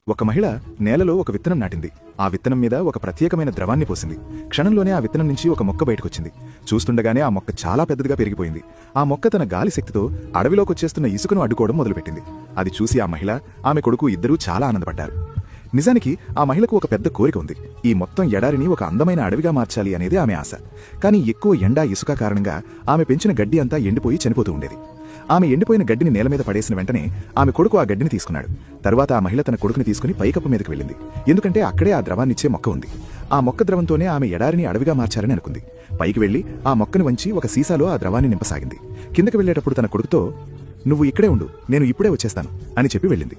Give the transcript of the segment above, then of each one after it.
ఒక మహిళ నేలలో ఒక విత్తనం నాటింది. ఆ విత్తనం మీద ఒక ప్రత్యేకమైన ద్రవాన్ని పోసింది. క్షణంలోనే ఆ విత్తనం నుంచి ఒక మొక్క బయటకొచ్చింది. చూస్తుండగానే ఆ మొక్క చాలా పెద్దదిగా పెరిగిపోయింది. ఆ మొక్క తన గాలి శక్తితో అడవిలోకొచ్చేస్తున్న ఇసుకను అడ్డుకోవడం మొదలుపెట్టింది. అది చూసి ఆ మహిళ, ఆమె కొడుకు ఇద్దరూ చాలా ఆనందపడ్డారు. నిజానికి ఆ మహిళకు ఒక పెద్ద కోరిక ఉంది. ఈ మొత్తం ఎడారిని ఒక అందమైన అడవిగా మార్చాలి అనేది ఆమె ఆశ. కానీ ఎక్కువ ఎండ, ఇసుక కారణంగా ఆమె పెంచిన గడ్డి అంతా ఎండిపోయి చనిపోతూ ఉండేది. ఆమె ఎండిపోయిన గడ్డిని నేల మీద పడేసిన వెంటనే ఆమె కొడుకు ఆ గడ్డిని తీసుకున్నాడు. తర్వాత ఆ మహిళ తన కొడుకుని తీసుకుని పైకప్పు మీదకి వెళ్ళింది. ఎందుకంటే అక్కడే ఆ ద్రవాన్నిచ్చే మొక్క ఉంది. ఆ మొక్క ద్రవంతోనే ఆమె ఎడారిని అడవిగా మార్చాలని అనుకుంది. పైకి వెళ్లి ఆ మొక్కను వంచి ఒక సీసాలో ఆ ద్రవాన్ని నింపసాగింది. కిందకి వెళ్లేటప్పుడు తన కొడుకుతో, "నువ్వు ఇక్కడే ఉండు, నేను ఇప్పుడే వచ్చేస్తాను" అని చెప్పి వెళ్ళింది.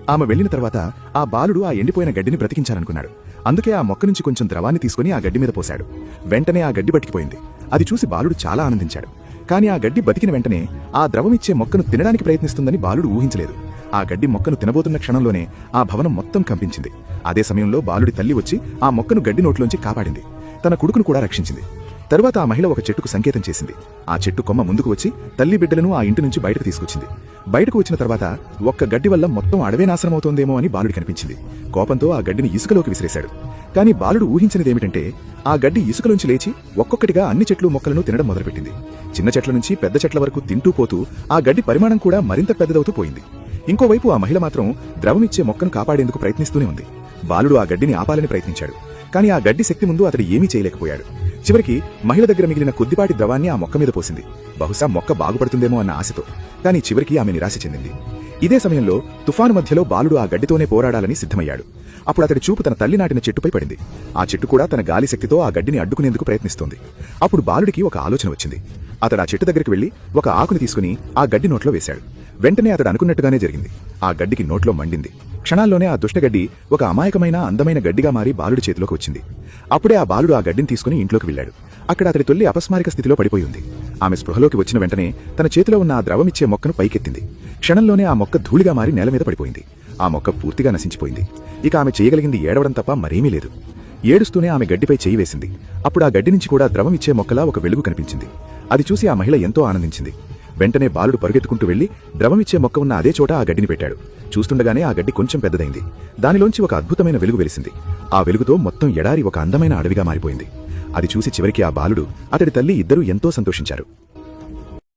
ఆమె వెళ్లిన తర్వాత ఆ బాలుడు ఆ ఎండిపోయిన గడ్డిని బ్రతికించాలనుకున్నాడు. అందుకే ఆ మొక్క నుంచి కొంచెం ద్రవాన్ని తీసుకుని ఆ గడ్డి మీద పోశాడు. వెంటనే ఆ గడ్డి బతికిపోయింది. అది చూసి బాలుడు చాలా ఆనందించాడు. కానీ ఆ గడ్డి బతికిన వెంటనే ఆ ద్రవమిచ్చే మొక్కను తినడానికి ప్రయత్నిస్తుందని బాలుడు ఊహించలేదు. ఆ గడ్డి మొక్కను తినబోతున్న క్షణంలోనే ఆ భవనం మొత్తం కంపించింది. అదే సమయంలో బాలుడి తల్లి వచ్చి ఆ మొక్కను గడ్డి నోట్లోంచి కాపాడింది. తన కొడుకును కూడా రక్షించింది. తరువాత ఆ మహిళ ఒక చెట్టుకు సంకేతం చేసింది. ఆ చెట్టు కొమ్మ ముందుకు వచ్చి తల్లి బిడ్డలను ఆ ఇంటి నుంచి బయటకు తీసుకొచ్చింది. బయటకు వచ్చిన తర్వాత ఒక్క గడ్డి వల్ల మొత్తం అడవే నాశనమవుతోందేమో అని బాలుడి కనిపించింది. కోపంతో ఆ గడ్డిని ఇసుకలోకి విసిరేశాడు. కానీ బాలుడు ఊహించినదేమిటంటే ఆ గడ్డి ఇసుకలోంచి లేచి ఒక్కొక్కటిగా అన్ని చెట్లు మొక్కలను తినడం మొదలుపెట్టింది. చిన్న చెట్ల నుంచి పెద్ద చెట్ల వరకు తింటూ పోతూ ఆ గడ్డి పరిమాణం కూడా మరింత పెద్దదవుతూ పోయింది. ఇంకోవైపు ఆ మహిళ మాత్రం ద్రవమిచ్చే మొక్కను కాపాడేందుకు ప్రయత్నిస్తూనే ఉంది. బాలుడు ఆ గడ్డిని ఆపాలని ప్రయత్నించాడు. కానీ ఆ గడ్డి శక్తి ముందు అతడు ఏమీ చేయలేకపోయాడు. చివరికి మహిళ దగ్గర మిగిలిన కొద్దిపాటి ద్రవాన్ని ఆ మొక్క మీద పోసింది. బహుశా మొక్క బాగుపడుతుందేమో అన్న ఆశతో. కానీ చివరికి ఆమె నిరాశ చెందింది. ఇదే సమయంలో తుఫాను మధ్యలో బాలుడు ఆ గడ్డితోనే పోరాడాలని సిద్ధమయ్యాడు. అప్పుడు అతడి చూపు తన తల్లి నాటిన చెట్టుపై పడింది. ఆ చెట్టు కూడా తన గాలి శక్తితో ఆ గడ్డిని అడ్డుకునేందుకు ప్రయత్నిస్తోంది. అప్పుడు బాలుడికి ఒక ఆలోచన వచ్చింది. అతడు ఆ చెట్టు దగ్గరికి వెళ్లి ఒక ఆకుని తీసుకుని ఆ గడ్డి నోట్లో వేశాడు. వెంటనే అతడు అనుకున్నట్టుగానే జరిగింది. ఆ గడ్డికి నోట్లో మండింది. క్షణాల్లోనే ఆ దుష్టగడ్డి ఒక అమాయకమైన అందమైన గడ్డిగా మారి బాలుడి చేతిలోకి వచ్చింది. అప్పుడే ఆ బాలుడు ఆ గడ్డిని తీసుకుని ఇంట్లోకి వెళ్లాడు. అక్కడ అతడి తల్లి అపస్మారిక స్థితిలో పడిపోయి ఉంది. ఆమె స్పృహలోకి వచ్చిన వెంటనే తన చేతిలో ఉన్న ఆ ద్రవమిచ్చే మొక్కను పైకెత్తింది. క్షణంలోనే ఆ మొక్క ధూళిగా మారి నేల మీద పడిపోయింది. ఆ మొక్క పూర్తిగా నశించిపోయింది. ఇక ఆమె చేయగలిగింది ఏడవడం తప్ప మరేమీ లేదు. ఏడుస్తూనే ఆమె గడ్డిపై చేయి వేసింది. అప్పుడు ఆ గడ్డి నుంచి కూడా ద్రవం ఇచ్చే మొక్కలా ఒక వెలుగు కనిపించింది. అది చూసి ఆ మహిళ ఎంతో ఆనందించింది. వెంటనే బాలుడు పరుగెత్తుకుంటూ వెళ్లి ద్రవమిచ్చే మొక్క ఉన్న అదే చోట ఆ గడ్డిని పెట్టాడు. చూస్తుండగానే ఆ గడ్డి కొంచెం పెద్దదైంది. దానిలోంచి ఒక అద్భుతమైన వెలుగు వెలిసింది. ఆ వెలుగుతో మొత్తం ఎడారి ఒక అందమైన అడవిగా మారిపోయింది. అది చూసి చివరికి ఆ బాలుడు, అతడి తల్లి ఇద్దరూ ఎంతో సంతోషించారు.